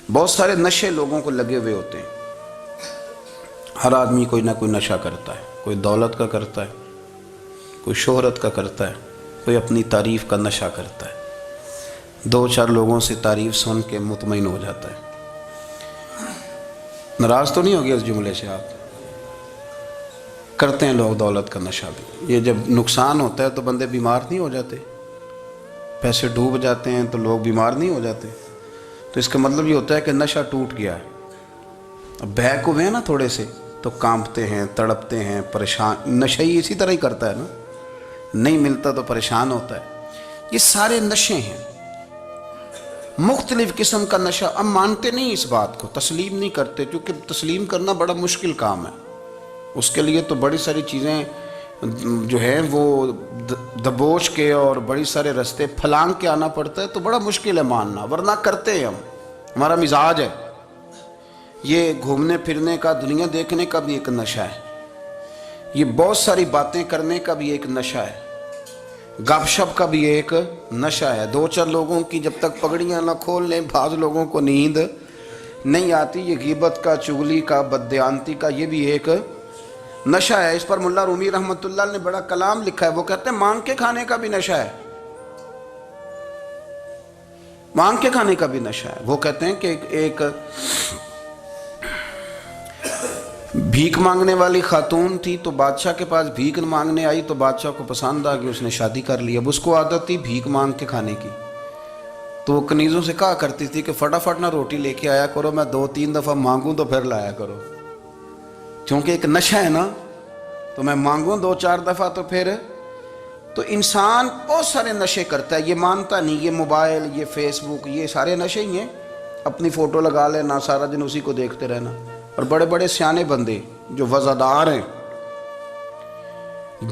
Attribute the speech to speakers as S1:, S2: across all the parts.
S1: بہت سارے نشے لوگوں کو لگے ہوئے ہوتے ہیں. ہر آدمی کوئی نہ کوئی نشہ کرتا ہے. کوئی دولت کا کرتا ہے, کوئی شہرت کا کرتا ہے, کوئی اپنی تعریف کا نشہ کرتا ہے. دو چار لوگوں سے تعریف سن کے مطمئن ہو جاتا ہے. ناراض تو نہیں ہوگی اس جملے سے آپ؟ کرتے ہیں لوگ دولت کا نشہ بھی. یہ جب نقصان ہوتا ہے تو بندے بیمار نہیں ہو جاتے؟ پیسے ڈوب جاتے ہیں تو لوگ بیمار نہیں ہو جاتے؟ تو اس کا مطلب یہ ہوتا ہے کہ نشہ ٹوٹ گیا ہے. اب بہک ہوئے ہیں نا تھوڑے سے تو کانپتے ہیں, تڑپتے ہیں, پریشان. نشہ ہی اسی طرح ہی کرتا ہے نا, نہیں ملتا تو پریشان ہوتا ہے. یہ سارے نشے ہیں, مختلف قسم کا نشہ. اب مانتے نہیں اس بات کو, تسلیم نہیں کرتے, کیونکہ تسلیم کرنا بڑا مشکل کام ہے. اس کے لیے تو بڑی ساری چیزیں جو ہیں وہ دبوچ کے اور بڑی سارے رستے پھلانگ کے آنا پڑتا ہے, تو بڑا مشکل ہے ماننا, ورنہ کرتے ہیں ہم. ہمارا مزاج ہے. یہ گھومنے پھرنے کا, دنیا دیکھنے کا بھی ایک نشہ ہے. یہ بہت ساری باتیں کرنے کا بھی ایک نشہ ہے. گپ شپ کا بھی ایک نشہ ہے. دو چار لوگوں کی جب تک پگڑیاں نہ کھول لیں, بعض لوگوں کو نیند نہیں آتی. یہ غیبت کا, چغلی کا, بددیانتی کا, یہ بھی ایک نشہ ہے. اس پر ملا رومی رحمۃ اللہ نے بڑا کلام لکھا ہے. وہ کہتے ہیں مانگ کے کھانے کا بھی نشہ ہے, مانگ کے کھانے کا بھی نشہ ہے. وہ کہتے ہیں کہ ایک بھیک مانگنے والی خاتون تھی, تو بادشاہ کے پاس بھیک مانگنے آئی, تو بادشاہ کو پسند آ گئی, اس نے شادی کر لی. اب اس کو عادت تھی بھیک مانگ کے کھانے کی, تو وہ کنیزوں سے کہا کرتی تھی کہ فٹافٹ نہ روٹی لے کے آیا کرو, میں 2-3 دفعہ مانگوں تو پھر لایا کرو. کیونکہ ایک نشہ ہے نا, تو میں مانگوں 2-4 دفعہ تو پھر. تو انسان بہت سارے نشے کرتا ہے, یہ مانتا نہیں. یہ موبائل, یہ فیس بک, یہ سارے نشے ہی ہیں. اپنی فوٹو لگا لینا, سارا دن اسی کو دیکھتے رہنا. اور بڑے بڑے سیانے بندے جو وزادار ہیں,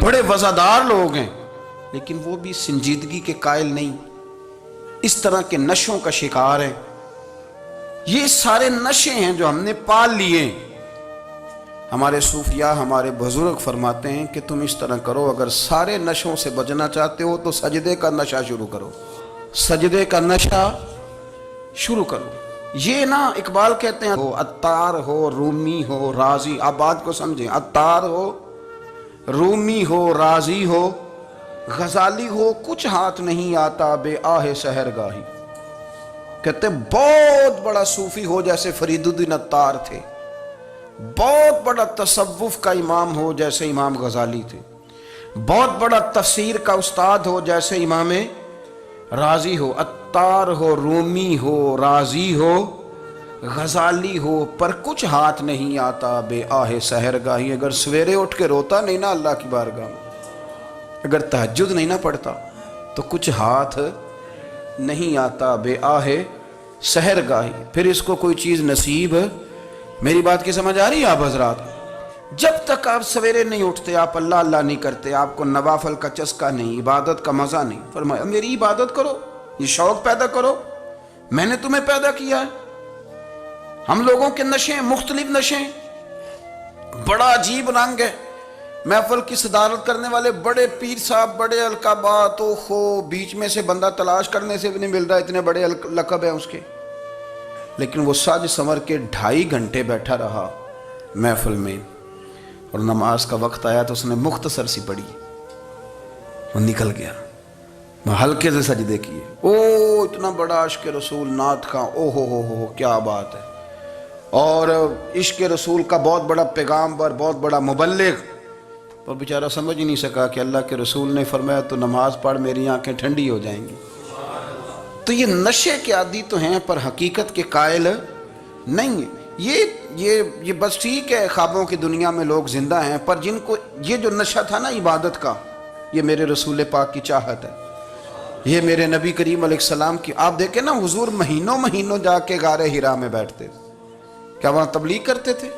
S1: بڑے وزادار لوگ ہیں, لیکن وہ بھی سنجیدگی کے قائل نہیں, اس طرح کے نشوں کا شکار ہیں. یہ سارے نشے ہیں جو ہم نے پال لیے. ہمارے صوفیاء, ہمارے بزرگ فرماتے ہیں کہ تم اس طرح کرو, اگر سارے نشوں سے بچنا چاہتے ہو تو سجدے کا نشہ شروع کرو, سجدے کا نشہ شروع کرو. یہ نا اقبال کہتے ہیں عطار ہو, رومی ہو, رازی. آپ بات کو سمجھیں, عطار ہو, رومی ہو, رازی ہو, غزالی ہو, کچھ ہاتھ نہیں آتا بے آہ سحر گاہی. کہتے ہیں بہت بڑا صوفی ہو جیسے فرید الدین عطار تھے, بہت بڑا تصوف کا امام ہو جیسے امام غزالی تھے, بہت بڑا تفسیر کا استاد ہو جیسے امام رازی ہو. عطار ہو, رومی ہو, رازی ہو, غزالی ہو, پر کچھ ہاتھ نہیں آتا بے آہ سحر گاہی. اگر سویرے اٹھ کے روتا نہیں نا اللہ کی بارگاہ میں, اگر تہجد نہیں نہ پڑھتا, تو کچھ ہاتھ نہیں آتا بے آہ سحر گاہی. پھر اس کو کوئی چیز نصیب. میری بات کی سمجھ آ رہی ہے آپ حضرات؟ جب تک آپ سویرے نہیں اٹھتے, آپ اللہ اللہ نہیں کرتے, آپ کو نوافل کا چسکا نہیں, عبادت کا مزہ نہیں. فرمایا میری عبادت کرو, یہ شوق پیدا کرو, میں نے تمہیں پیدا کیا ہے. ہم لوگوں کے نشے ہیں, مختلف نشے ہیں, بڑا عجیب رنگ ہے. محفل کی صدارت کرنے والے بڑے پیر صاحب, بڑے القابات, بیچ میں سے بندہ تلاش کرنے سے بھی نہیں مل رہا, اتنے بڑے لقب ہیں اس کے. لیکن وہ سج سنور کے 2.5 گھنٹے بیٹھا رہا محفل میں, اور نماز کا وقت آیا تو اس نے مختصر سی پڑھی, وہ نکل گیا. ہلکے سے سجدے کیے. اتنا بڑا عشق رسول, نعت خواں, ہو کیا بات ہے. اور عشق رسول کا بہت بڑا پیغامبر, بہت بڑا مبلغ, اور بیچارہ سمجھ ہی نہیں سکا کہ اللہ کے رسول نے فرمایا تو نماز پڑھ میری آنکھیں ٹھنڈی ہو جائیں گی. تو یہ نشے کے عادی تو ہیں, پر حقیقت کے قائل نہیں ہیں. یہ بس ٹھیک ہے, خوابوں کی دنیا میں لوگ زندہ ہیں, پر جن کو یہ جو نشہ تھا نا عبادت کا, یہ میرے رسول پاک کی چاہت ہے, یہ میرے نبی کریم علیہ السلام کی. آپ دیکھیں نا, حضور مہینوں جا کے غار حرا میں بیٹھتے. کیا وہاں تبلیغ کرتے تھے؟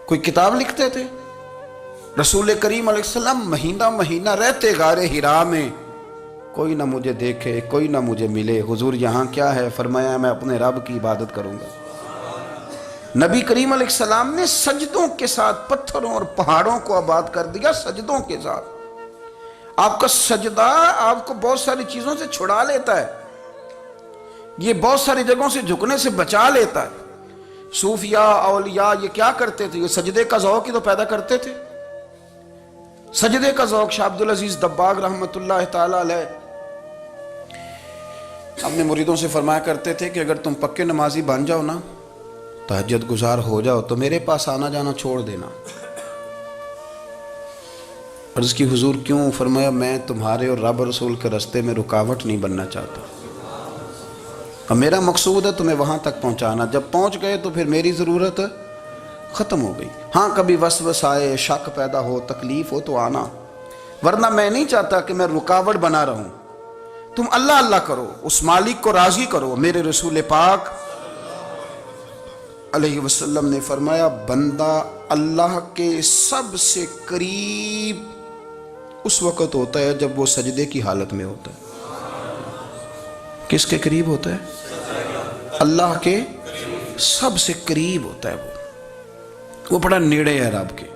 S1: کوئی کتاب لکھتے تھے؟ رسول کریم علیہ السلام مہینہ رہتے غار حرا میں. کوئی نہ مجھے دیکھے, کوئی نہ مجھے ملے. حضور یہاں کیا ہے؟ فرمایا میں اپنے رب کی عبادت کروں گا. نبی کریم علیہ السلام نے سجدوں کے ساتھ پتھروں اور پہاڑوں کو آباد کر دیا, سجدوں کے ساتھ. آپ کا سجدہ آپ کو بہت ساری چیزوں سے چھڑا لیتا ہے. یہ بہت ساری جگہوں سے جھکنے سے بچا لیتا ہے۔ صوفیاء اولیاء یہ کیا کرتے تھے؟ یہ سجدے کا ذوق ہی تو پیدا کرتے تھے۔ سجدے کا ذوق شاہ عبدالعزیز دباغ رحمۃ اللہ تعالی علیہ اپنے مریدوں سے فرمایا کرتے تھے کہ اگر تم پکے نمازی بن جاؤ نا، تہجد گزار ہو جاؤ، تو میرے پاس آنا جانا چھوڑ دینا۔ عرض کی حضور کیوں؟ فرمایا میں تمہارے اور رب رسول کے راستے میں رکاوٹ نہیں بننا چاہتا، اور میرا مقصود ہے تمہیں وہاں تک پہنچانا۔ جب پہنچ گئے تو پھر میری ضرورت ختم ہو گئی۔ ہاں کبھی وسوس آئے، شک پیدا ہو، تکلیف ہو تو آنا، ورنہ میں نہیں چاہتا کہ میں رکاوٹ بنا رہوں۔ تم اللہ اللہ کرو، اس مالک کو راضی کرو۔ میرے رسول پاک علیہ وسلم نے فرمایا بندہ اللہ کے سب سے قریب اس وقت ہوتا ہے جب وہ سجدے کی حالت میں ہوتا ہے۔ کس کے قریب ہوتا ہے؟ اللہ کے سب سے قریب ہوتا ہے۔ وہ بڑا نیڑے ہے رب کے،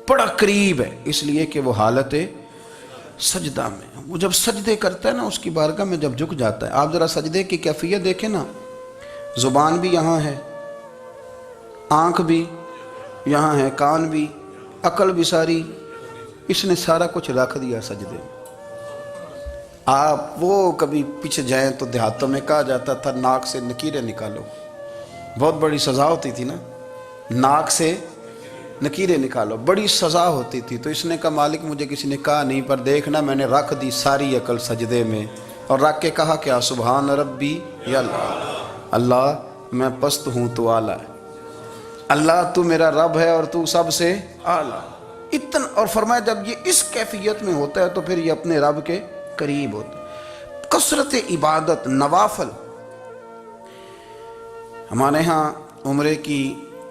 S1: بڑا قریب ہے، اس لیے کہ وہ حالت سجدہ میں۔ وہ جب سجدے کرتا ہے نا، اس کی بارگاہ میں جب جھک جاتا ہے، آپ ذرا سجدے کی کیفیت دیکھیں نا، زبان بھی یہاں ہے، آنکھ بھی یہاں ہے، کان بھی، عقل بھی ساری، اس نے سارا کچھ رکھ دیا سجدے میں۔ آپ وہ کبھی پیچھے جائیں تو دیہاتوں میں کہا جاتا تھا ناک سے نکیریں نکالو، بہت بڑی سزا ہوتی تھی نا، ناک سے نکیریں نکالو، بڑی سزا ہوتی تھی۔ تو اس نے کہا مالک مجھے کسی نے کہا نہیں، پر دیکھنا میں نے رکھ دی ساری عقل سجدے میں، اور رکھ کے کہا کیا؟ سبحان ربی یا اللہ، اللہ میں پست ہوں تو اعلیٰ ہے، اللہ تو میرا رب ہے اور تو سب سے اعلیٰ اتنا۔ اور فرمایا جب یہ اس کیفیت میں ہوتا ہے تو پھر یہ اپنے رب کے قریب ہوتا ہے۔ کثرت عبادت، نوافل۔ ہمارے ہاں عمرے کی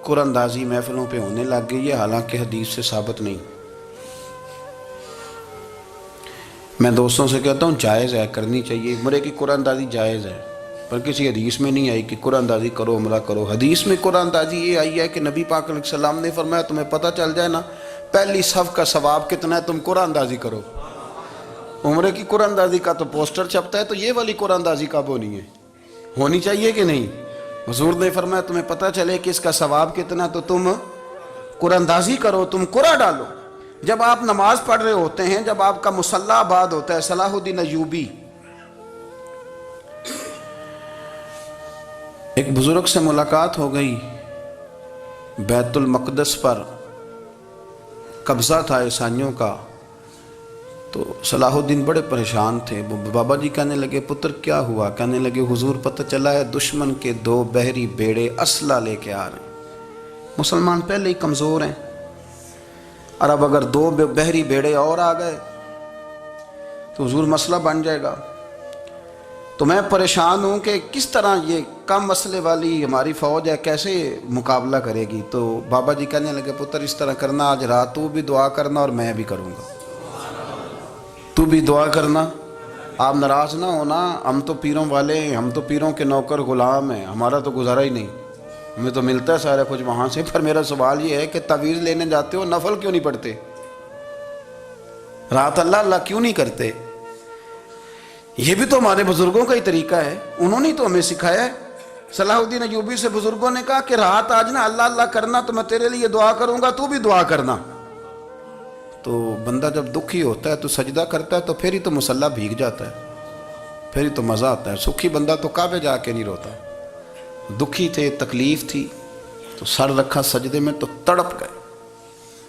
S1: قرآن اندازی محفلوں پہ ہونے لگ گئی ہے، حالانکہ حدیث سے ثابت نہیں۔ میں دوستوں سے کہتا ہوں جائز ہے، کرنی چاہیے، عمرے کی قرآن اندازی جائز ہے، پر کسی حدیث میں نہیں آئی کہ قرآن اندازی کرو عمرہ کرو۔ حدیث میں قرآن اندازی یہ آئی ہے کہ نبی پاک علیہ السلام نے فرمایا تمہیں پتہ چل جائے نا پہلی صف کا ثواب کتنا ہے، تم قرآن اندازی کرو۔ عمرے کی قرآن اندازی کا تو پوسٹر چھپتا ہے، تو یہ والی قرآن اندازی کب ہونی ہے؟ ہونی چاہیے کہ نہیں؟ حضور نے فرمایا تمہیں پتہ چلے کہ اس کا ثواب کتنا، تو تم قرآن اندازی کرو، تم قرآن ڈالو۔ جب آپ نماز پڑھ رہے ہوتے ہیں، جب آپ کا مصلی آباد ہوتا ہے، صلاح الدین ایوبی ایک بزرگ سے ملاقات ہو گئی، بیت المقدس پر قبضہ تھا عیسائیوں کا، تو صلاح الدین بڑے پریشان تھے۔ بابا جی کہنے لگے پتر کیا ہوا؟ کہنے لگے حضور پتہ چلا ہے دشمن کے 2 بحری بیڑے اسلحہ لے کے آ رہے ہیں، مسلمان پہلے ہی کمزور ہیں، اور اب اگر 2 بحری بیڑے اور آ گئے تو حضور مسئلہ بن جائے گا۔ تو میں پریشان ہوں کہ کس طرح یہ کم مسئلے والی ہماری فوج ہے کیسے مقابلہ کرے گی۔ تو بابا جی کہنے لگے پتر اس طرح کرنا، آج رات تو بھی دعا کرنا اور میں بھی کروں گا، تو بھی دعا کرنا، آپ ناراض نہ ہونا، ہم تو پیروں والے ہیں، ہم تو پیروں کے نوکر غلام ہیں، ہمارا تو گزارا ہی نہیں، ہمیں تو ملتا ہے سارا کچھ وہاں سے۔ پر میرا سوال یہ ہے کہ تعویذ لینے جاتے ہو نفل کیوں نہیں پڑھتے؟ رات اللہ اللہ کیوں نہیں کرتے؟ یہ بھی تو ہمارے بزرگوں کا ہی طریقہ ہے، انہوں نے تو ہمیں سکھایا ہے۔ صلاح الدین ایوبی سے بزرگوں نے کہا کہ رات آج نا اللہ اللہ کرنا، تو میں تیرے لیے دعا کروں گا، تو بھی دعا کرنا۔ تو بندہ جب دکھی ہوتا ہے تو سجدہ کرتا ہے، تو پھر ہی تو مصلی بھیگ جاتا ہے، پھر ہی تو مزہ آتا ہے۔ سکھی بندہ تو کعبے جا کے نہیں روتا، دکھی تھے، تکلیف تھی، تو سر رکھا سجدے میں تو تڑپ گئے۔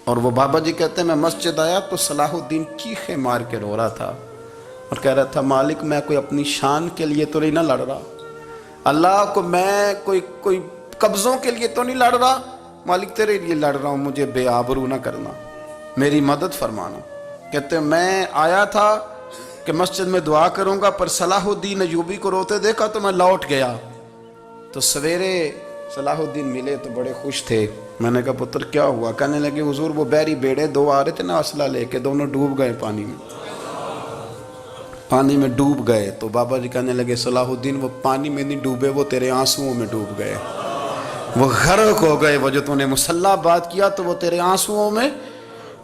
S1: اور وہ بابا جی کہتے ہیں میں مسجد آیا تو صلاح الدین چیخے مار کے رو رہا تھا اور کہہ رہا تھا مالک میں کوئی اپنی شان کے لیے تو نہیں نہ لڑ رہا، اللہ کو میں کوئی قبضوں کے لیے تو نہیں لڑ رہا، مالک تیرے لیے لڑ رہا ہوں، مجھے بے آبرو نہ کرنا، میری مدد فرمانا۔ کہتے ہیں میں آیا تھا کہ مسجد میں دعا کروں گا، پر صلاح الدین ایوبی کو روتے دیکھا تو میں لوٹ گیا۔ تو سویرے صلاح الدین ملے تو بڑے خوش تھے۔ میں نے کہا پتر کیا ہوا؟ کہنے لگے حضور وہ بحری بیڑے 2 آ رہے تھے نا اسلحہ لے کے، دونوں ڈوب گئے پانی میں ڈوب گئے۔ تو بابا جی کہنے لگے صلاح الدین وہ پانی میں نہیں ڈوبے، وہ تیرے آنسوؤں میں ڈوب گئے، وہ غرق ہو گئے، وہ جو تو نے مصلی بات کیا تو وہ تیرے آنسوؤں میں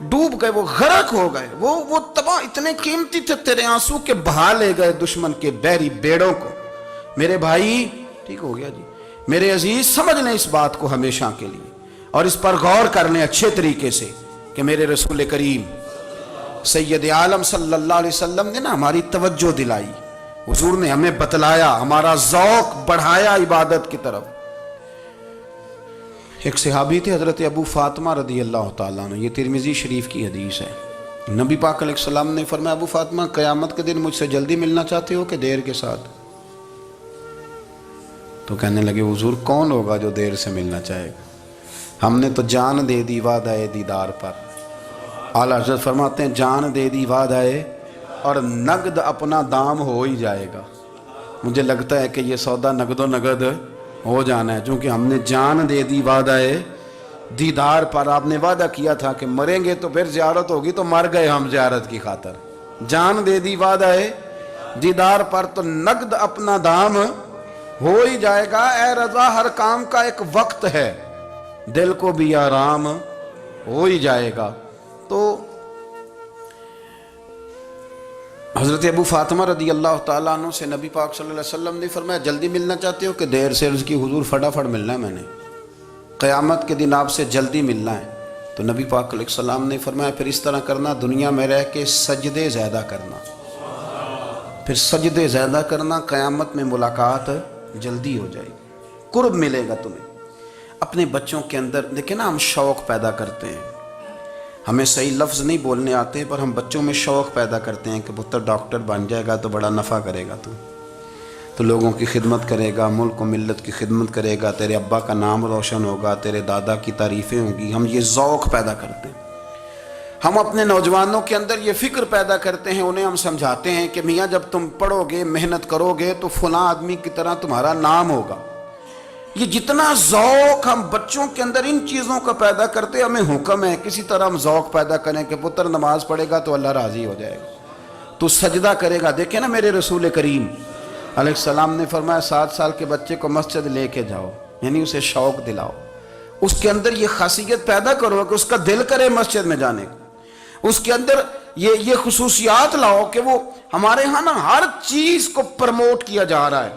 S1: ڈوب گئے، وہ غرق ہو گئے، وہ تباہ اتنے قیمتی تھے تیرے آنسو کے بہا لے گئے دشمن کے بحری بیڑوں کو۔ میرے بھائی ٹھیک ہو گیا جی، میرے عزیز سمجھ لیں اس بات کو ہمیشہ کے لیے اور اس پر غور کر لیں اچھے طریقے سے کہ میرے رسول کریم سید عالم صلی اللہ علیہ وسلم نے نا ہماری توجہ دلائی، حضور نے ہمیں بتلایا، ہمارا ذوق بڑھایا عبادت کی طرف۔ ایک صحابی تھے حضرت ابو فاطمہ رضی اللہ تعالیٰ عنہ، یہ ترمذی شریف کی حدیث ہے۔ نبی پاک علیہ السلام نے فرمایا ابو فاطمہ قیامت کے دن مجھ سے جلدی ملنا چاہتے ہو کہ دیر کے ساتھ؟ تو کہنے لگے حضور کون ہوگا جو دیر سے ملنا چاہے گا، ہم نے تو جان دے دی وعدہ دیدار پر۔ اعلیٰ حضرت فرماتے ہیں جان دے دی وعدہ اور نقد اپنا دام ہو ہی جائے گا۔ مجھے لگتا ہے کہ یہ سودا نقد و نقد ہو جانا ہے، چونکہ ہم نے جان دے دی وعدہ دیدار پر۔ آپ نے وعدہ کیا تھا کہ مریں گے تو پھر زیارت ہوگی، تو مر گئے ہم زیارت کی خاطر۔ جان دے دی وعدہ دیدار پر تو نقد اپنا دام ہو ہی جائے گا۔ اے رضا ہر کام کا ایک وقت ہے، دل کو بھی آرام ہو ہی جائے گا۔ تو حضرت ابو فاطمہ رضی اللہ تعالیٰ عنہ سے نبی پاک صلی اللہ علیہ وسلم نے فرمایا جلدی ملنا چاہتے ہو کہ دیر سے؟ عرض کی حضور فٹافٹ ملنا ہے، میں نے قیامت کے دن آپ سے جلدی ملنا ہے۔ تو نبی پاک علیہ السلام نے فرمایا پھر اس طرح کرنا، دنیا میں رہ کے سجدے زیادہ کرنا، پھر سجدے زیادہ کرنا، قیامت میں ملاقات جلدی ہو جائے گی، قرب ملے گا تمہیں۔ اپنے بچوں کے اندر دیکھیں نا، ہم شوق پیدا کرتے ہیں، ہمیں صحیح لفظ نہیں بولنے آتے پر ہم بچوں میں شوق پیدا کرتے ہیں کہ پتر ڈاکٹر بن جائے گا تو بڑا نفع کرے گا، تو لوگوں کی خدمت کرے گا، ملک و ملت کی خدمت کرے گا، تیرے ابا کا نام روشن ہوگا، تیرے دادا کی تعریفیں ہوں گی۔ ہم یہ ذوق پیدا کرتے ہیں۔ ہم اپنے نوجوانوں کے اندر یہ فکر پیدا کرتے ہیں، انہیں ہم سمجھاتے ہیں کہ میاں جب تم پڑھو گے، محنت کرو گے تو فلاں آدمی کی طرح تمہارا نام ہوگا۔ یہ جتنا ذوق ہم بچوں کے اندر ان چیزوں کا پیدا کرتے، ہمیں حکم ہے کسی طرح ہم ذوق پیدا کریں کہ پتر نماز پڑھے گا تو اللہ راضی ہو جائے گا، تو سجدہ کرے گا۔ دیکھیں نا میرے رسول کریم علیہ السلام نے فرمایا 7 سال کے بچے کو مسجد لے کے جاؤ، یعنی اسے شوق دلاؤ، اس کے اندر یہ خاصیت پیدا کرو کہ اس کا دل کرے مسجد میں جانے کا، اس کے اندر یہ خصوصیات لاؤ کہ وہ ہمارے ہاں نا ہر چیز کو پرموٹ کیا جا رہا ہے،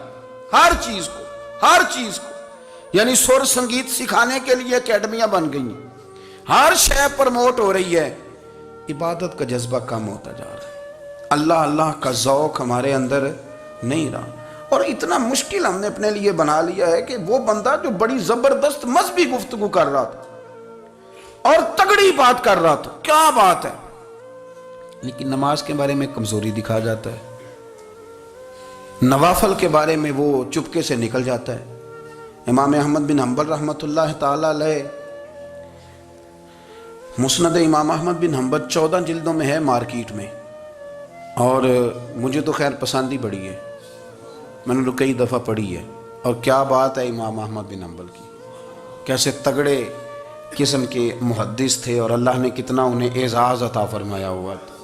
S1: ہر چیز کو یعنی سر سنگیت سکھانے کے لیے اکیڈمیاں بن گئی ہیں، ہر شے پرموٹ ہو رہی ہے، عبادت کا جذبہ کم ہوتا جا رہا ہے، اللہ کا ذوق ہمارے اندر نہیں رہا۔ اور اتنا مشکل ہم نے اپنے لیے بنا لیا ہے کہ وہ بندہ جو بڑی زبردست مذہبی گفتگو کر رہا تھا اور تگڑی بات کر رہا تھا، کیا بات ہے، لیکن نماز کے بارے میں کمزوری دکھا جاتا ہے، نوافل کے بارے میں وہ چپکے سے نکل جاتا ہے۔ امام احمد بن حنبل رحمۃ اللہ تعالی علیہ، مسند امام احمد بن حنبل 14 جلدوں میں ہے مارکیٹ میں، اور مجھے تو خیر پسند ہی بڑی ہے، میں نے تو کئی دفعہ پڑھی ہے۔ اور کیا بات ہے امام احمد بن حنبل کی، کیسے تگڑے قسم کے محدث تھے اور اللہ نے کتنا انہیں اعزاز عطا فرمایا ہوا تھا۔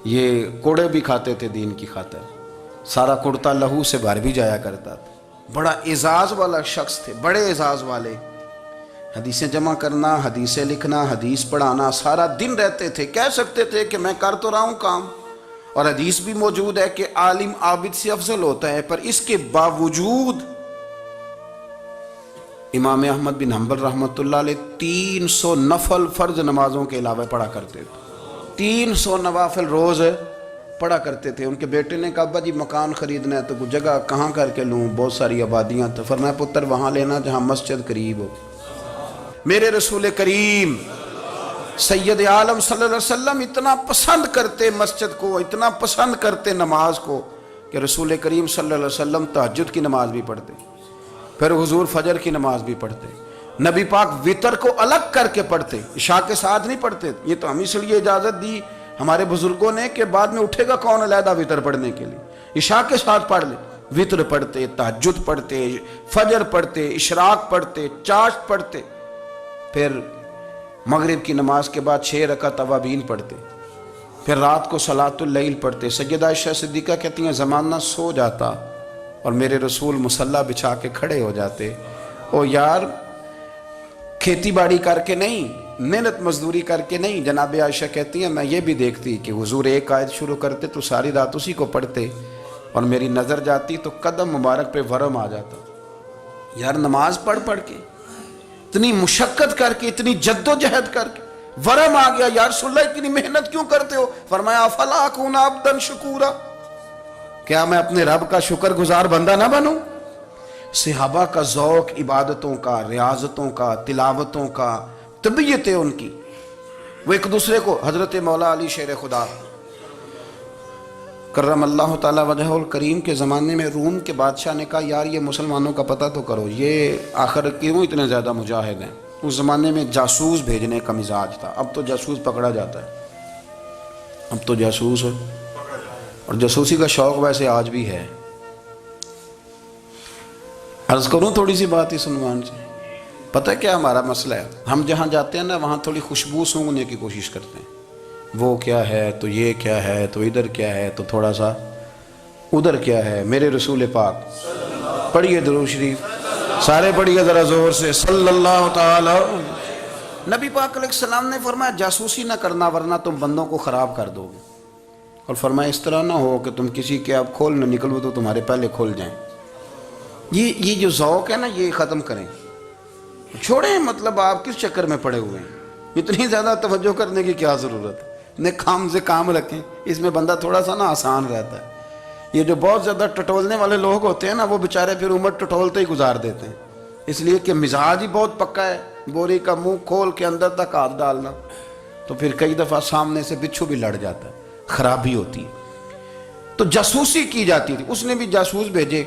S1: یہ کوڑے بھی کھاتے تھے دین کی خاطر، سارا کرتا لہو سے بھر بھی جایا کرتا تھا، بڑا اعزاز والا شخص تھے، بڑے اعزاز والے۔ حدیثیں جمع کرنا، حدیثیں لکھنا، حدیث پڑھانا، سارا دن رہتے تھے۔ کہہ سکتے تھے کہ میں کر تو رہا ہوں کام، اور حدیث بھی موجود ہے کہ عالم عابد سے افضل ہوتا ہے، پر اس کے باوجود امام احمد بن حنبل رحمۃ اللہ علیہ 300 نفل فرض نمازوں کے علاوہ پڑھا کرتے تھے، 300 نوافل روز پڑھا کرتے تھے۔ ان کے بیٹے نے کہا ابا جی مکان خریدنا ہے تو کوئی جگہ کہاں کر کے لوں، بہت ساری آبادیاں، تو فرمایا پتر وہاں لینا جہاں مسجد قریب ہو۔ میرے رسول کریم سید عالم صلی اللہ علیہ وسلم اتنا پسند کرتے مسجد کو، اتنا پسند کرتے نماز کو کہ رسول کریم صلی اللہ علیہ وسلم تہجد کی نماز بھی پڑھتے، پھر حضور فجر کی نماز بھی پڑھتے، نبی پاک وتر کو الگ کر کے پڑھتے، عشاء کے ساتھ نہیں پڑھتے۔ یہ تو ہم اس لیے اجازت دی ہمارے بزرگوں نے کہ بعد میں اٹھے گا کون علیحدہ وتر پڑھنے کے لیے، عشاء کے ساتھ پڑھ لے۔ وتر پڑھتے، تہجد پڑھتے، فجر پڑھتے، اشراق پڑھتے، چاشت پڑھتے، پھر مغرب کی نماز کے بعد 6 رکعت اوابین پڑھتے، پھر رات کو صلاۃ اللیل پڑھتے۔ سیدہ عائشہ صدیقہ کہتی ہیں زمانہ سو جاتا اور میرے رسول مصلی بچھا کے کھڑے ہو جاتے۔ او یار کھیتی باڑی کر کے نہیں، محنت مزدوری کر کے نہیں، جناب عائشہ کہتی ہیں میں یہ بھی دیکھتی کہ حضور ایک آیت شروع کرتے تو ساری رات اسی کو پڑھتے، اور میری نظر جاتی تو قدم مبارک پہ ورم آ جاتا. یار نماز پڑھ پڑھ کے اتنی مشقت کر کے اتنی جد و جہد کر کے ورم آ گیا. یا رسول اللہ اتنی محنت کیوں کرتے ہو؟ فرمایا افلا اکون عبدا شکورا، کیا میں اپنے رب کا شکر گزار بندہ نہ بنوں؟ صحابہ کا ذوق عبادتوں کا، ریاضتوں کا، تلاوتوں کا، طبیعت ان کی، وہ ایک دوسرے کو. حضرت مولا علی شیر خدا کرم اللہ تعالی وجہہ الکریم کے زمانے میں روم کے بادشاہ نے کہا یار یہ مسلمانوں کا پتہ تو کرو، یہ آخر کیوں اتنے زیادہ مجاہد ہیں. اس زمانے میں جاسوس بھیجنے کا مزاج تھا. اب تو جاسوس پکڑا جاتا ہے، اب تو جاسوس ہو، اور جاسوسی کا شوق ویسے آج بھی ہے. عرض کروں تھوڑی سی بات اس عنوان سے. پتہ ہے کیا ہمارا مسئلہ ہے؟ ہم جہاں جاتے ہیں نا وہاں تھوڑی خوشبو سونگنے کی کوشش کرتے ہیں. وہ کیا ہے تو یہ کیا ہے تو ادھر کیا ہے تو تھوڑا سا ادھر کیا ہے. میرے رسول پاک پڑھیے درود شریف، سارے پڑھیے ذرا زور سے، صلی اللہ تعالی. نبی پاک علیہ السلام نے فرمایا جاسوسی نہ کرنا ورنہ تم بندوں کو خراب کر دو گے. اور فرمایا اس طرح نہ ہو کہ تم کسی کے آپ کھول نہ نکلو تو تمہارے پہلے کھول جائیں. یہ جو ذوق ہے نا یہ ختم کریں، چھوڑیں. مطلب آپ کس چکر میں پڑے ہوئے ہیں؟ اتنی زیادہ توجہ کرنے کی کیا ضرورت ہے؟ نے کام سے کام رکھیں، اس میں بندہ تھوڑا سا نا آسان رہتا ہے. یہ جو بہت زیادہ ٹٹولنے والے لوگ ہوتے ہیں نا وہ بیچارے پھر عمر ٹٹولتے ہی گزار دیتے ہیں، اس لیے کہ مزاج ہی بہت پکا ہے. بوری کا منہ کھول کے اندر تک ہاتھ ڈالنا تو پھر کئی دفعہ سامنے سے بچھو بھی لڑ جاتا ہے، خرابی ہوتی ہے. تو جاسوسی کی جاتی تھی. اس نے بھی جاسوس بھیجے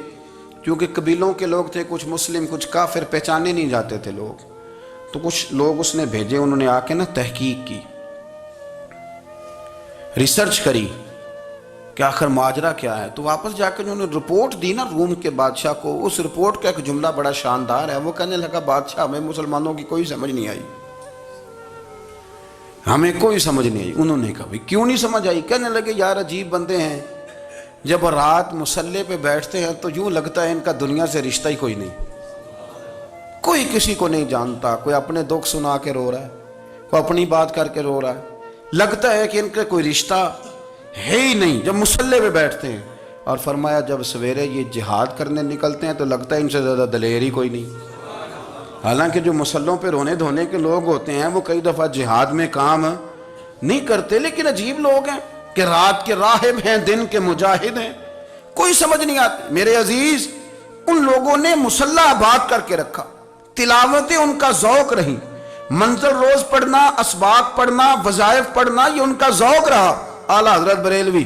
S1: کیونکہ قبیلوں کے لوگ تھے، کچھ مسلم کچھ کافر، پہچانے نہیں جاتے تھے لوگ. تو کچھ لوگ اس نے بھیجے، انہوں نے آ کے نا تحقیق کی، ریسرچ کری کہ آخر ماجرا کیا ہے. تو واپس جا کے انہوں نے رپورٹ دی نا روم کے بادشاہ کو. اس رپورٹ کا ایک جملہ بڑا شاندار ہے. وہ کہنے لگا بادشاہ ہمیں مسلمانوں کی کوئی سمجھ نہیں آئی، ہمیں کوئی سمجھ نہیں آئی. انہوں نے کہا کیوں نہیں سمجھ آئی؟ کہنے لگے یار عجیب بندے ہیں، جب رات مسلح پہ بیٹھتے ہیں تو یوں لگتا ہے ان کا دنیا سے رشتہ ہی کوئی نہیں، کوئی کسی کو نہیں جانتا. کوئی اپنے دکھ سنا کے رو رہا ہے، کوئی اپنی بات کر کے رو رہا ہے، لگتا ہے کہ ان کا کوئی رشتہ ہے ہی نہیں جب مسلح پہ بیٹھتے ہیں. اور فرمایا جب سویرے یہ جہاد کرنے نکلتے ہیں تو لگتا ہے ان سے زیادہ دلیر ہی کوئی نہیں. حالانکہ جو مسلحوں پہ رونے دھونے کے لوگ ہوتے ہیں وہ کئی دفعہ جہاد میں کام نہیں کرتے، لیکن عجیب لوگ ہیں کہ رات کے راہب ہیں دن کے مجاہد ہیں، کوئی سمجھ نہیں آتی. میرے عزیز ان لوگوں نے مسلح آباد کر کے رکھا، تلاوتیں ان کا ذوق رہی، منظر روز پڑھنا، اسباق پڑھنا، وظائف پڑھنا، یہ ان کا ذوق رہا. اعلیٰ حضرت بریلوی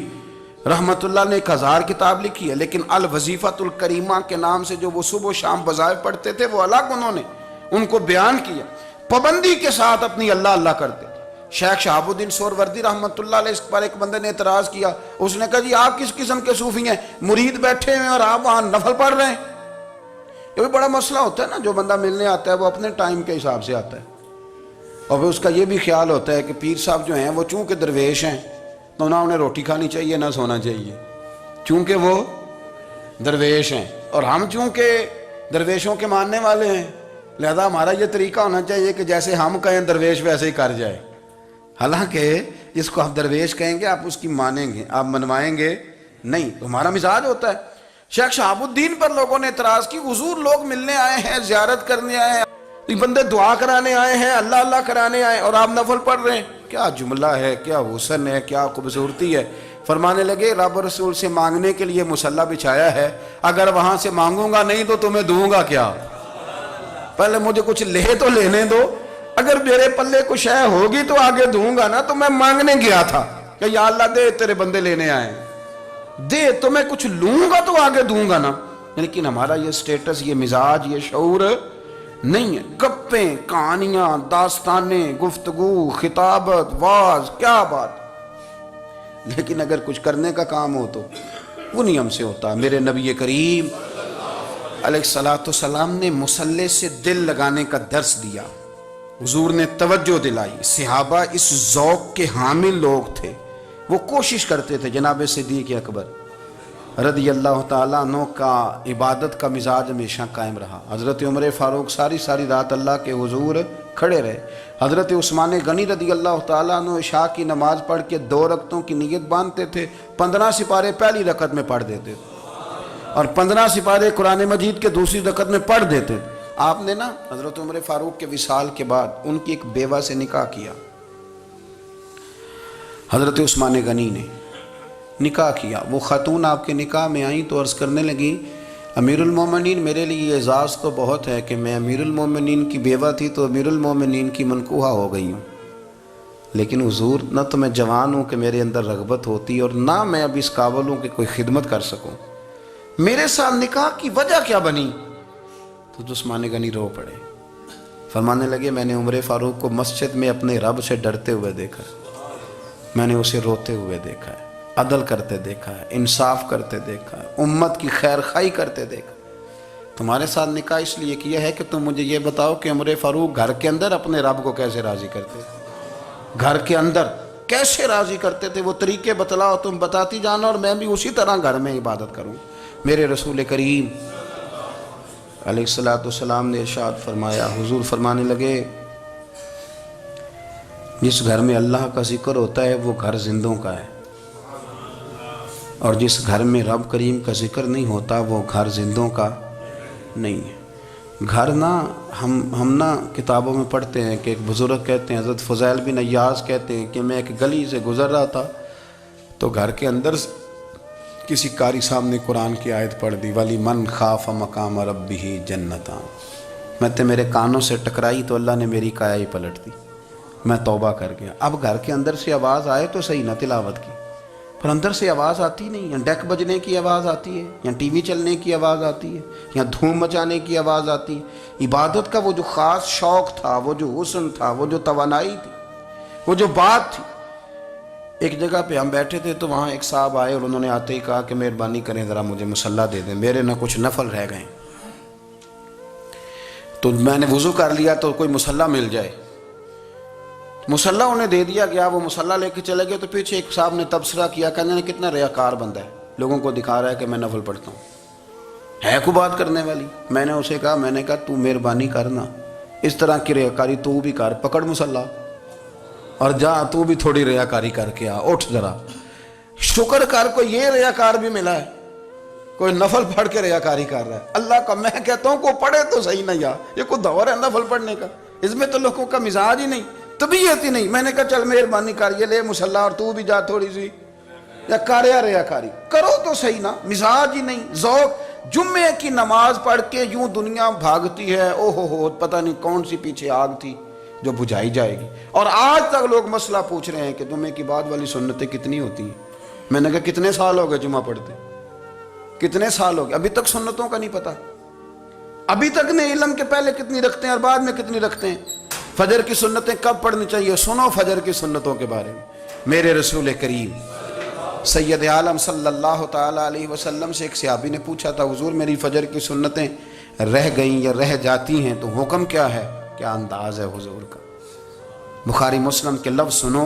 S1: رحمت اللہ نے 1000 کتاب لکھی ہے، لیکن الوظیفۃ الکریمہ کے نام سے جو وہ صبح و شام وظائف پڑھتے تھے وہ الگ انہوں نے ان کو بیان کیا، پابندی کے ساتھ اپنی اللہ اللہ کرتے. شیخ شہاب الدین سہروردی رحمت اللہ علیہ اس پر ایک بندے نے اعتراض کیا. اس نے کہا جی آپ کس قسم کے صوفی ہیں، مرید بیٹھے ہیں اور آپ وہاں نفل پڑھ رہے ہیں؟ یہ بھی بڑا مسئلہ ہوتا ہے نا. جو بندہ ملنے آتا ہے وہ اپنے ٹائم کے حساب سے آتا ہے، اور پھر اس کا یہ بھی خیال ہوتا ہے کہ پیر صاحب جو ہیں وہ چونکہ درویش ہیں تو نہ انہیں روٹی کھانی چاہیے نہ سونا چاہیے، چونکہ وہ درویش ہیں، اور ہم چونکہ درویشوں کے ماننے والے ہیں لہذا ہمارا یہ طریقہ ہونا چاہیے کہ جیسے ہم کہیں درویش ویسے ہی کر جائے. حالانکہ جس کو آپ درویش کہیں گے آپ اس کی مانیں گے، آپ منوائیں گے نہیں، تو ہمارا مزاج ہوتا ہے. شیخ شہاب الدین پر لوگوں نے اعتراض کی، حضور لوگ ملنے آئے ہیں، زیارت کرنے آئے ہیں، یہ بندے دعا کرانے آئے ہیں، اللہ اللہ کرانے آئے اور آپ نفل پڑھ رہے ہیں. کیا جملہ ہے، کیا حسن ہے، کیا خوبصورتی ہے. فرمانے لگے رب رسول سے مانگنے کے لیے مصلی بچھایا ہے، اگر وہاں سے مانگوں گا نہیں تو تمہیں دوں گا کیا؟ پہلے مجھے کچھ لے تو لینے دو، اگر میرے پلے کچھ ہے ہوگی تو آگے دوں گا نا. تو میں مانگنے گیا تھا کہ یا اللہ دے تیرے بندے لینے آئے، دے تو میں کچھ لوں گا تو آگے دوں گا نا. لیکن ہمارا یہ سٹیٹس، یہ مزاج، یہ شعور نہیں ہے. گپیں، کہانیاں، داستانیں، گفتگو، خطابت، واز، کیا بات. لیکن اگر کچھ کرنے کا کام ہو تو وہ نہیں ہم سے ہوتا. میرے نبی کریم علیہ الصلوۃ والسلام نے مصلی سے دل لگانے کا درس دیا، حضور نے توجہ دلائی. صحابہ اس ذوق کے حامل لوگ تھے، وہ کوشش کرتے تھے. جناب صدیق اکبر رضی اللہ تعالیٰ عنہ کا عبادت کا مزاج ہمیشہ قائم رہا. حضرت عمر فاروق ساری رات اللہ کے حضور کھڑے رہے. حضرت عثمان غنی رضی اللہ تعالیٰ عنہ عشاء کی نماز پڑھ کے 2 رکعتوں کی نیت باندھتے تھے, 15 سپارے پہلی رکعت میں پڑھ دیتے تھے اور 15 سپارے قرآن مجید کے دوسری رکعت میں پڑھ دیتے تھے. آپ نے نا حضرت عمر فاروق کے وصال کے بعد ان کی ایک بیوہ سے نکاح کیا. حضرت عثمان غنی نے نکاح کیا. وہ خاتون آپ کے نکاح میں آئیں تو عرض کرنے لگی, امیر المومنین میرے لیے یہ اعزاز تو بہت ہے کہ میں امیر المومنین کی بیوہ تھی تو امیر المومنین کی منکوحہ ہو گئی ہوں, لیکن حضور نہ تو میں جوان ہوں کہ میرے اندر رغبت ہوتی اور نہ میں اب اس قابل ہوں کہ کوئی خدمت کر سکوں, میرے ساتھ نکاح کی وجہ کیا بنی؟ تو عثمان غنی رو پڑے. فرمانے لگے, میں نے عمر فاروق کو مسجد میں اپنے رب سے ڈرتے ہوئے دیکھا, میں نے اسے روتے ہوئے دیکھا ہے, عدل کرتے دیکھا ہے, انصاف کرتے دیکھا ہے, امت کی خیر خواہی کرتے دیکھا. تمہارے ساتھ نکاح اس لیے کیا ہے کہ تم مجھے یہ بتاؤ کہ عمر فاروق گھر کے اندر اپنے رب کو کیسے راضی کرتے تھے, گھر کے اندر کیسے راضی کرتے تھے, وہ طریقے بتلاؤ, تم بتاتی جانا اور میں بھی اسی طرح گھر میں عبادت کروں. میرے رسول کریم علیہ السلام نے ارشاد فرمایا, حضور فرمانے لگے, جس گھر میں اللہ کا ذکر ہوتا ہے وہ گھر زندوں کا ہے, اور جس گھر میں رب کریم کا ذکر نہیں ہوتا وہ گھر زندوں کا نہیں ہے. گھر نا ہم نا کتابوں میں پڑھتے ہیں کہ ایک بزرگ کہتے ہیں, حضرت فضیل بن عیاض کہتے ہیں کہ میں ایک گلی سے گزر رہا تھا تو گھر کے اندر کسی قاری صاحب نے قرآن کی آیت پڑھ دی, ولی من خاف مقام ربہ جنتاں. میں تے میرے کانوں سے ٹکرائی تو اللہ نے میری کایا ہی پلٹ دی, میں توبہ کر گیا. اب گھر کے اندر سے آواز آئے تو صحیح نہ تلاوت کی, پر اندر سے آواز آتی نہیں, یا ڈیک بجنے کی آواز آتی ہے, یا ٹی وی چلنے کی آواز آتی ہے, یا دھوم مچانے کی آواز آتی ہے. عبادت کا وہ جو خاص شوق تھا, وہ جو حسن تھا, وہ جو توانائی تھی, وہ جو بات تھی. ایک جگہ پہ ہم بیٹھے تھے تو وہاں ایک صاحب آئے اور انہوں نے آتے ہی کہا کہ مہربانی کریں ذرا مجھے مصلی دے دیں, میرے نہ کچھ نفل رہ گئے. تو میں نے وضو کر لیا تو کوئی مصلی مل جائے, مصلی انہیں دے دیا گیا, وہ مصلی لے کے چلے گئے. تو پیچھے ایک صاحب نے تبصرہ کیا, کہنے کتنا ریاکار بندہ ہے, لوگوں کو دکھا رہا ہے کہ میں نفل پڑھتا ہوں, ہے کو بات کرنے والی. میں نے اسے کہا, میں نے کہا تو مہربانی کرنا, اس طرح کی ریاکاری تو بھی کر, پکڑ مصلی اور جا, تو بھی تھوڑی ریاکاری کر کے آ, اٹھ ذرا شکر کر. کوئی یہ ریاکار بھی ملا ہے, کوئی نفل پڑھ کے ریاکاری کر رہا ہے. اللہ کا میں کہتا ہوں کو پڑھے تو صحیح نہ, یا یہ کوئی دور ہے نفل پڑھنے کا, اس میں تو لوگوں کا مزاج ہی نہیں, طبیعت ہی نہیں. میں نے کہا چل مہربانی کر, یہ لے مصلی اور تو بھی جا تھوڑی سی, یا کر یا ریاکاری کرو تو صحیح نا, مزاج ہی نہیں, ذوق. جمعے کی نماز پڑھ کے یوں دنیا بھاگتی ہے, او ہو پتہ نہیں کون سی پیچھے آگ تھی جو بجھائی جائے گی. اور آج تک لوگ مسئلہ پوچھ رہے ہیں کہ جمعے کی بعد والی سنتیں کتنی ہوتی ہیں. میں نے کہا کتنے سال ہو گئے جمعہ پڑھتے, کتنے سال ہو گئے, ابھی تک سنتوں کا نہیں پتہ, ابھی تک نے علم کے پہلے کتنی رکھتے ہیں اور بعد میں کتنی رکھتے ہیں. فجر کی سنتیں کب پڑھنی چاہیے, سنو فجر کی سنتوں کے بارے میں. میرے رسول کریم سید عالم صلی اللہ تعالیٰ علیہ وسلم سے ایک صحابی نے پوچھا تھا, حضور میری فجر کی سنتیں رہ گئیں یا رہ جاتی ہیں تو حکم کیا ہے, کیا انداز ہے حضور کا. بخاری مسلم کے لفظ سنو,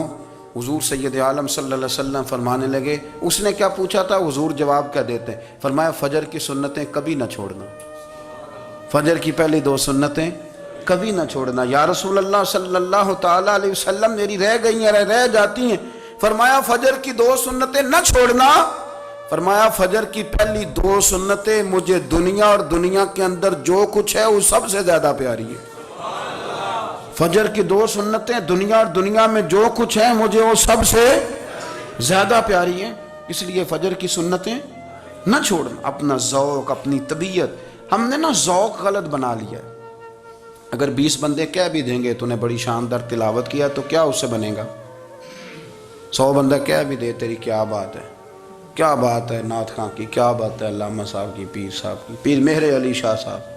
S1: حضور سید عالم صلی اللہ علیہ وسلم فرمانے لگے. اس نے کیا پوچھا تھا, حضور جواب کیا دیتے ہیں, فرمایا فجر کی سنتیں کبھی نہ چھوڑنا, فجر کی پہلی 2 سنتیں کبھی نہ چھوڑنا. یا رسول اللہ صلی اللہ تعالیٰ علیہ وسلم میری رہ گئی ہیں, رہ جاتی ہیں. فرمایا فجر کی 2 سنتیں نہ چھوڑنا, فرمایا فجر کی پہلی 2 سنتیں مجھے دنیا اور دنیا کے اندر جو کچھ ہے وہ سب سے زیادہ پیاری ہے. فجر کی 2 سنتیں دنیا اور دنیا میں جو کچھ ہے مجھے وہ سب سے زیادہ پیاری ہیں, اس لیے فجر کی سنتیں نہ چھوڑنا. اپنا ذوق, اپنی طبیعت, ہم نے نا ذوق غلط بنا لیا ہے. اگر 20 بندے کہہ بھی دیں گے تو نے بڑی شاندار تلاوت کیا تو کیا اس سے بنے گا, 100 بندہ کہہ بھی دے تیری کیا بات ہے, کیا بات ہے نعت خاں کی, کیا بات ہے علامہ صاحب کی, پیر صاحب کی, پیر مہر علی شاہ صاحب,